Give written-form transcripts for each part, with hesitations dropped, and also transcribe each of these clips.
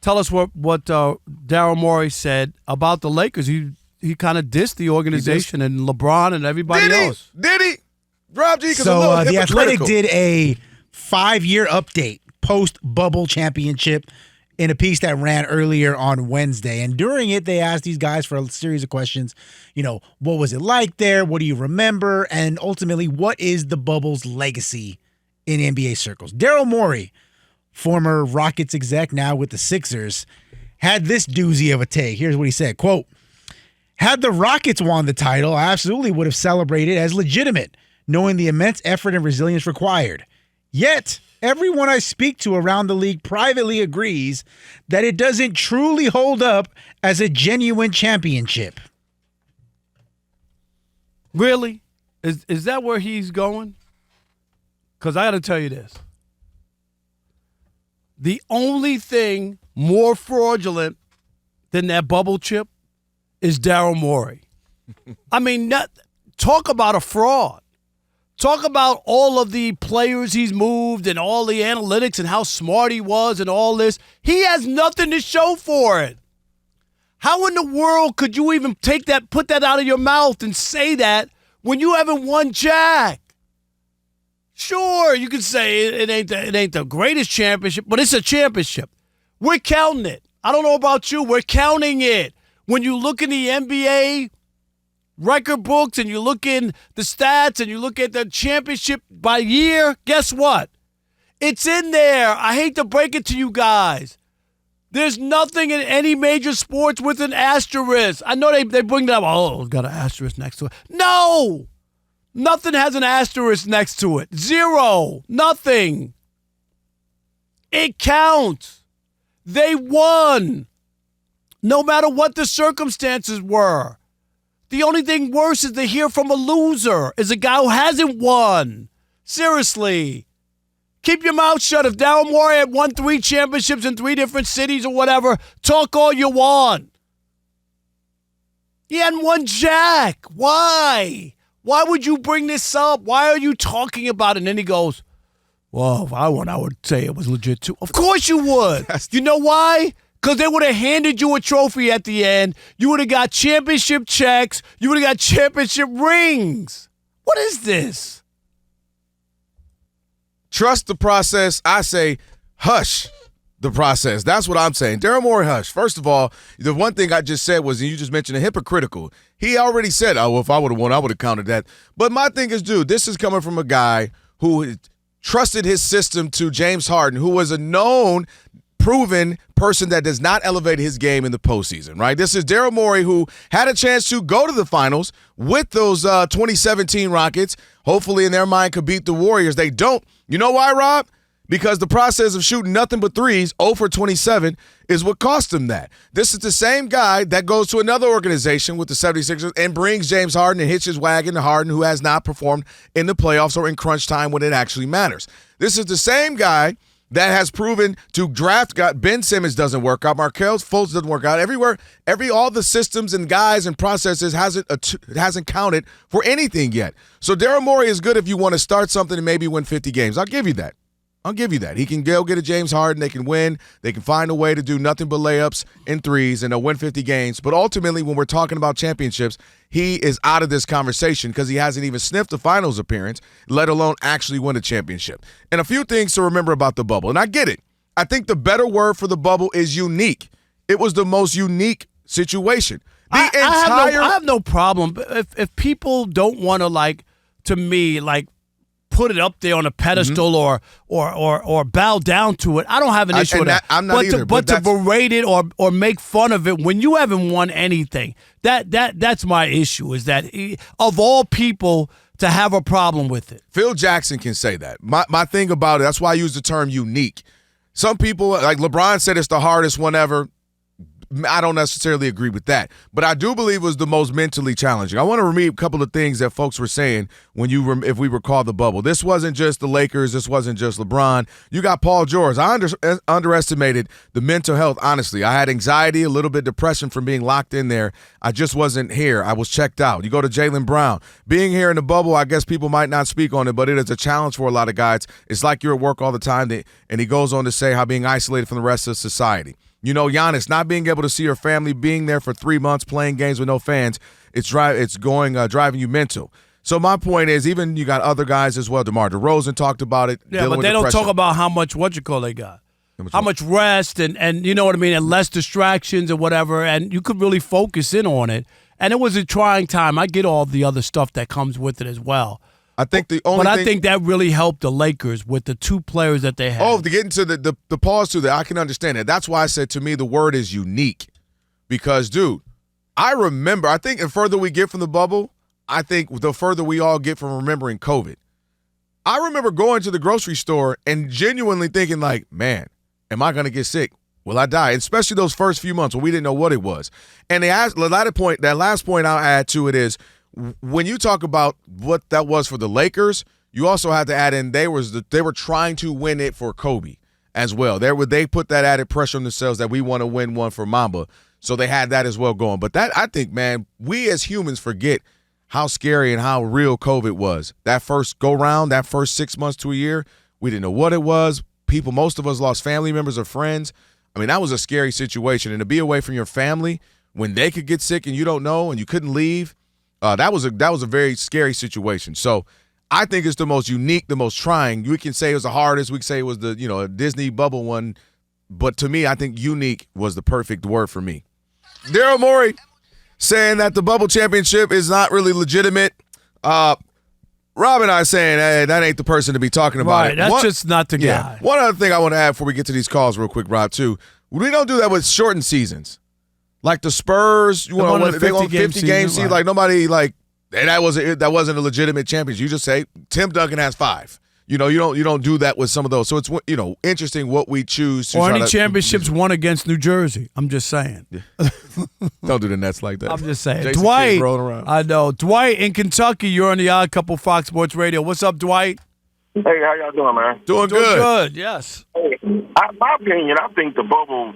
tell us what Daryl Morey said about the Lakers. He kind of dissed the organization and LeBron and everybody else. Did he? Rob G, So the Athletic did a 5-year update post-bubble championship in a piece that ran earlier on Wednesday. And during it, they asked these guys for a series of questions. What was it like there? What do you remember? And ultimately, what is the bubble's legacy in NBA circles? Daryl Morey, former Rockets exec, now with the Sixers, had this doozy of a take. Here's what he said, quote, "Had the Rockets won the title, I absolutely would have celebrated as legitimate, knowing the immense effort and resilience required. Yet, everyone I speak to around the league privately agrees that it doesn't truly hold up as a genuine championship." Really? Is that where he's going? Because I got to tell you this. The only thing more fraudulent than that bubble chip is Daryl Morey. I mean, talk about a fraud. Talk about all of the players he's moved and all the analytics and how smart he was and all this. He has nothing to show for it. How in the world could you even put that out of your mouth and say that when you haven't won jack? Sure, you could say it ain't the greatest championship, but it's a championship. We're counting it. I don't know about you. We're counting it. When you look in the NBA record books and you look in the stats and you look at the championship by year, guess what? It's in there. I hate to break it to you guys. There's nothing in any major sports with an asterisk. I know they bring that up. Oh, it's got an asterisk next to it. No! Nothing has an asterisk next to it. Zero. Nothing. It counts. They won. No matter what the circumstances were. The only thing worse is to hear from a loser, is a guy who hasn't won. Seriously. Keep your mouth shut. If Daryl Morey had won 3 championships in 3 different cities or whatever, talk all you want. He hadn't won jack. Why? Why would you bring this up? Why are you talking about it? And then he goes, well, if I won, I would say it was legit too. Of course you would. You know why? Because they would have handed you a trophy at the end. You would have got championship checks. You would have got championship rings. What is this? Trust the process. I say hush the process. That's what I'm saying. Daryl Morey, hush. First of all, the one thing I just said was, and you just mentioned, a hypocritical. He already said, oh, well, if I would have won, I would have counted that. But my thing is, dude, this is coming from a guy who trusted his system to James Harden, who was a known, proven person that does not elevate his game in the postseason, right? This is Daryl Morey, who had a chance to go to the finals with those 2017 Rockets. Hopefully, in their mind, could beat the Warriors. They don't. You know why, Rob? Because the process of shooting nothing but threes, 0 for 27, is what cost him that. This is the same guy that goes to another organization with the 76ers and brings James Harden and hitches wagon to Harden, who has not performed in the playoffs or in crunch time when it actually matters. This is the same guy that has proven to draft Ben Simmons doesn't work out, Markelle Fultz doesn't work out. Everywhere, all the systems and guys and processes hasn't counted for anything yet. So Daryl Morey is good if you want to start something and maybe win 50 games. I'll give you that. He can go get a James Harden. They can win. They can find a way to do nothing but layups and threes, and they'll win 50 games. But ultimately, when we're talking about championships, he is out of this conversation because he hasn't even sniffed a finals appearance, let alone actually win a championship. And a few things to remember about the bubble. And I get it. I think the better word for the bubble is unique. It was the most unique situation. I have no problem. If people don't want to, put it up there on a pedestal or bow down to it, I don't have an issue with that. I'm not either. But to berate it or make fun of it when you haven't won anything, that's my issue, is that of all people to have a problem with it. Phil Jackson can say that. My thing about it, that's why I use the term unique. Some people, like LeBron said, it's the hardest one ever. I don't necessarily agree with that, but I do believe it was the most mentally challenging. I want to read a couple of things that folks were saying if we recall the bubble. This wasn't just the Lakers. This wasn't just LeBron. You got Paul George. I underestimated the mental health, honestly. I had anxiety, a little bit depression from being locked in there. I just wasn't here. I was checked out. You go to Jaylen Brown. Being here in the bubble, I guess people might not speak on it, but it is a challenge for a lot of guys. It's like you're at work all the time, and he goes on to say how being isolated from the rest of society. You know, Giannis not being able to see your family, being there for 3 months, playing games with no fans, driving you mental. So my point is, even you got other guys as well. DeMar DeRozan talked about it. Yeah, but they don't talk about how much they got. How much rest and you know what I mean, and less distractions and whatever, and you could really focus in on it. And it was a trying time. I get all the other stuff that comes with it as well. I think I think that really helped the Lakers with the 2 players that they had. Oh, to get into the pause to that, I can understand it. That's why I said, to me, the word is unique. Because, dude, I think the further we get from the bubble, I think the further we all get from remembering COVID. I remember going to the grocery store and genuinely thinking, like, man, am I going to get sick? Will I die? Especially those first few months when we didn't know what it was. And that last point I'll add to it is, when you talk about what that was for the Lakers, you also have to add in they were trying to win it for Kobe as well. They put that added pressure on themselves that we want to win one for Mamba. So they had that as well going. But that, I think, man, we as humans forget how scary and how real COVID was. That first go-round, that first 6 months to a year, we didn't know what it was. Most of us lost family members or friends. I mean, that was a scary situation. And to be away from your family when they could get sick and you don't know and you couldn't leave, that was a very scary situation. So I think it's the most unique, the most trying. We can say it was the hardest. We can say it was the a Disney bubble one. But to me, I think unique was the perfect word for me. Daryl Morey saying that the bubble championship is not really legitimate. Rob and I saying, hey, that ain't the person to be talking about it. That's just not the guy. One other thing I want to add before we get to these calls real quick, Rob, too. We don't do that with shortened seasons. Like the Spurs, they want 50 game season. Like nobody that wasn't a legitimate championship. You just say Tim Duncan has 5. You don't do that with some of those. So it's interesting what we choose to. Or any championships won against New Jersey. I'm just saying. Yeah. Don't do the Nets like that. I'm just saying. Jason Dwight, rolling around. I know. Dwight in Kentucky. You're on the Odd Couple Fox Sports Radio. What's up, Dwight? Hey, how y'all doing, man? Doing good. Yes. Hey, my opinion, I think the bubble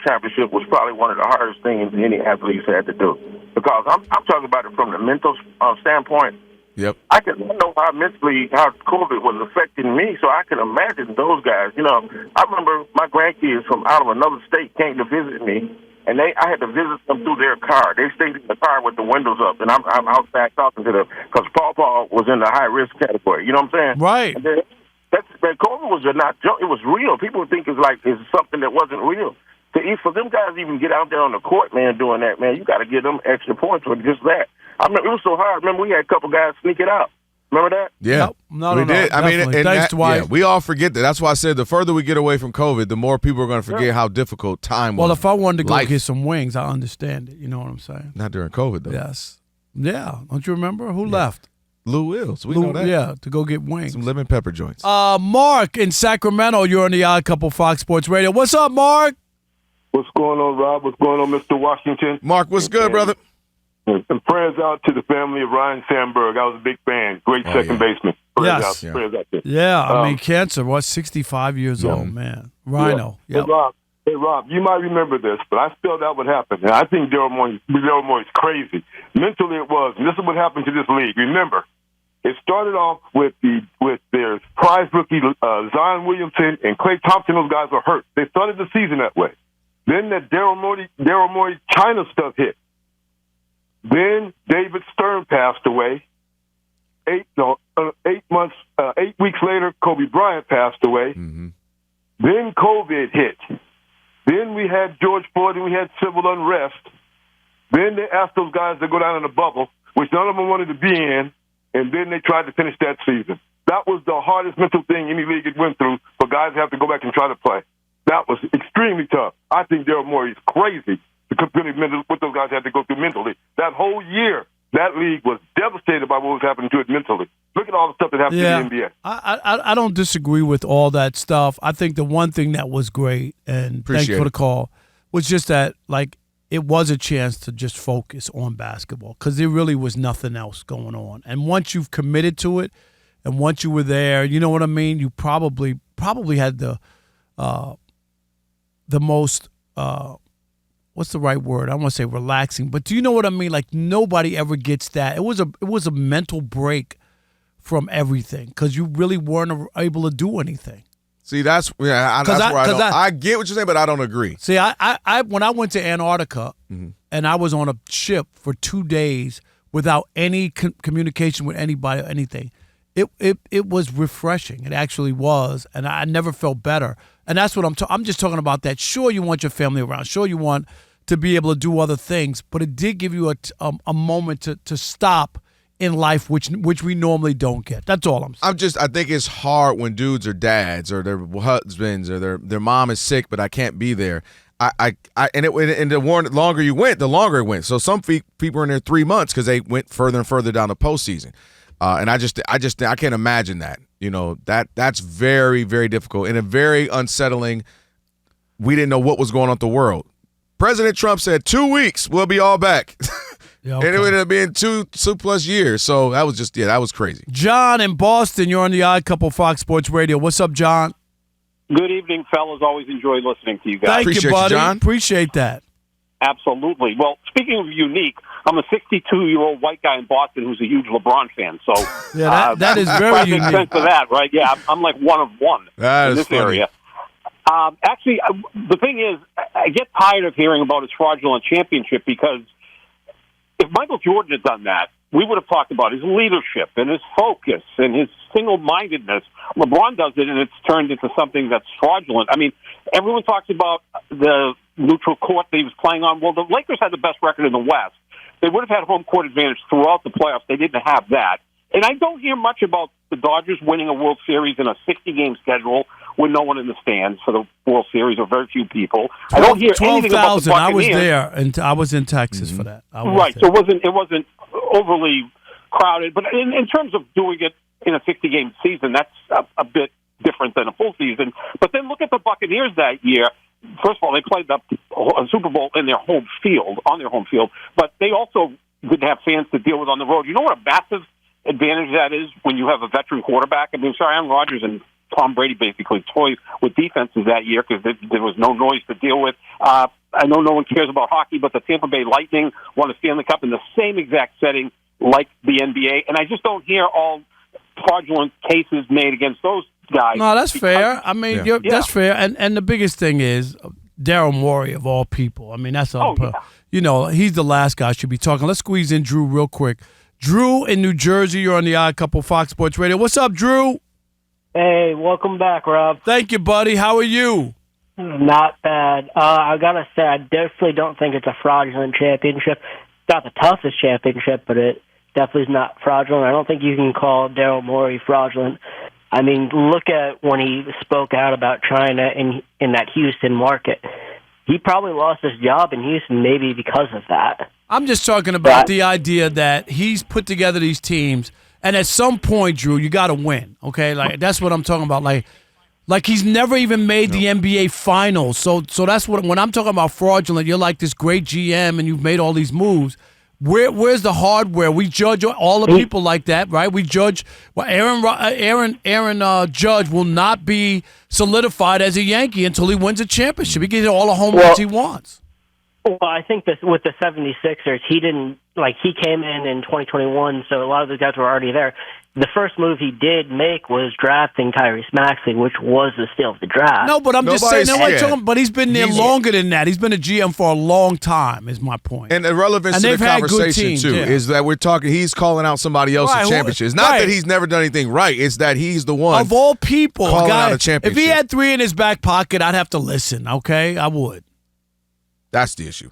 championship was probably one of the hardest things any athletes had to do. Because I'm talking about it from the mental standpoint. Yep. I know how COVID was affecting me, so I can imagine those guys. I remember my grandkids from out of another state came to visit me, and I had to visit them through their car. They stayed in the car with the windows up, and I'm outside talking to them because Paul was in the high-risk category. You know what I'm saying? Right. And then, COVID was not joke. It was real. People think it's something that wasn't real. For them guys to even get out there on the court, man, doing that, man, you got to give them extra points for just that. I mean, it was so hard. Remember, we had a couple guys sneak it out. Remember that? Yeah. No, did. I mean, thanks, Dwight. Yeah, we all forget that. That's why I said the further we get away from COVID, the more people are going to forget how difficult time was. Well, if I wanted to go get some wings, I understand it. You know what I'm saying? Not during COVID, though. Yes. Yeah. Don't you remember? Who left? Lou Wills. We know that. Yeah, to go get wings. Some lemon pepper joints. Mark in Sacramento, you're on the Odd Couple Fox Sports Radio. What's up, Mark? What's going on, Rob? What's going on, Mr. Washington? Mark, what's good, brother? And prayers out to the family of Ryan Sandberg. I was a big fan. Great second baseman. Prayers out. Prayers out there. Yeah, I mean, cancer. 65 years old, man. Rhino. Yeah. Hey, Rob, you might remember this, but I spelled out what happened. And I think Daryl Morey's crazy. Mentally it was. And this is what happened to this league. Remember, it started off with their prize rookie Zion Williamson and Klay Thompson. Those guys were hurt. They started the season that way. Then that Daryl Morey China stuff hit. Then David Stern passed away. 8 weeks later, Kobe Bryant passed away. Mm-hmm. Then COVID hit. Then we had George Floyd and we had civil unrest. Then they asked those guys to go down in the bubble, which none of them wanted to be in, and then they tried to finish that season. That was the hardest mental thing any league had went through for guys to have to go back and try to play. That was extremely tough. I think Daryl Morey is crazy to compare what those guys had to go through mentally. That whole year, that league was devastated by what was happening to it mentally. Look at all the stuff that happened to the NBA. I don't disagree with all that stuff. I think the one thing that was great, and thanks for the call, was just that, it was a chance to just focus on basketball because there really was nothing else going on. And once you've committed to it and once you were there, you know what I mean? You probably had the most what's the right word? I don't want to say relaxing, but do you know what I mean? Nobody ever gets that. It was a mental break from everything because you really weren't able to do anything. See, that's where I get what you're saying, but I don't agree. See, I when I went to Antarctica and I was on a ship for 2 days without any communication with anybody or anything, it was refreshing. It actually was, and I never felt better. And that's what I'm just talking about that. Sure, you want your family around. Sure, you want to be able to do other things, but it did give you a moment to stop in life, which we normally don't get. That's all I'm saying. I think it's hard when dudes are dads or their husbands or their mom is sick, but I can't be there. And the longer you went, the longer it went. So some people are in there 3 months because they went further and further down the postseason. And I can't imagine that. That's very, very difficult and a very unsettling. We didn't know what was going on with the world. President Trump said 2 weeks, we'll be all back. Yeah, okay. And it would have been two plus years. So that was that was crazy. John in Boston, you're on the Odd Couple Fox Sports Radio. What's up, John? Good evening, fellas. Always enjoy listening to you guys. Thank Appreciate you, buddy. John. Appreciate that. Absolutely. Well, speaking of unique, I'm a 62-year-old white guy in Boston who's a huge LeBron fan. So yeah, that is very that unique. makes sense for that, right? Yeah, I'm like one of one That in is this funny. area. Actually, the thing is, I get tired of hearing about his fraudulent championship because if Michael Jordan had done that, we would have talked about his leadership and his focus and his single-mindedness. LeBron does it, and it's turned into something that's fraudulent. I mean, everyone talks about the neutral court that he was playing on. Well, the Lakers had the best record in the West. They would have had home court advantage throughout the playoffs. They didn't have that. And I don't hear much about the Dodgers winning a World Series in a 60-game schedule with no one in the stands for the World Series or very few people. I don't hear anything about the 12,000. I was Buccaneers. there, and I was in Texas for that. Right, so it wasn't overly crowded. But in terms of doing it in a 60-game season, that's a bit different than a full season. But then look at the Buccaneers that year. First of all, they played the Super Bowl on their home field, but they also didn't have fans to deal with on the road. You know what a massive advantage that is when you have a veteran quarterback? I mean, Aaron Rodgers and Tom Brady basically toyed with defenses that year because there was no noise to deal with. I know no one cares about hockey, but the Tampa Bay Lightning won a Stanley Cup in the same exact setting like the NBA, and I just don't hear all fraudulent cases made against those guys. No, that's fair. I mean, that's fair. And the biggest thing is Daryl Morey, of all people. I mean, that's he's the last guy I should be talking. Let's squeeze in Drew real quick. Drew in New Jersey, you're on the Odd Couple Fox Sports Radio. What's up, Drew? Hey, welcome back, Rob. Thank you, buddy. How are you? Not bad. I gotta say, I definitely don't think it's a fraudulent championship. It's not the toughest championship, but it definitely is not fraudulent. I don't think you can call Daryl Morey fraudulent. I mean, look at when he spoke out about China in that Houston market. He probably lost his job in Houston maybe because of that. I'm just talking about the idea that he's put together these teams, and at some point, Drew, you got to win. Okay, like that's what I'm talking about. Like he's never even made the NBA Finals. So that's what when I'm talking about fraudulent. You're like this great GM, and you've made all these moves. Where's the hardware? We judge all the people like that, right? We judge. Well, Aaron Judge will not be solidified as a Yankee until he wins a championship. He gets all the home runs he wants. Well, I think that with the 76ers, he came in 2021, so a lot of those guys were already there. The first move he did make was drafting Tyrese Maxey, which was the steal of the draft. No, but I'm just saying, but he's been there longer than that. He's been a GM for a long time, is my point. And the relevance to the conversation, too, is that we're talking, he's calling out somebody else's championship. It's not that he's never done anything right. It's that he's the one. Of all people, calling out a championship. If he had 3 in his back pocket, I'd have to listen, okay? I would. That's the issue.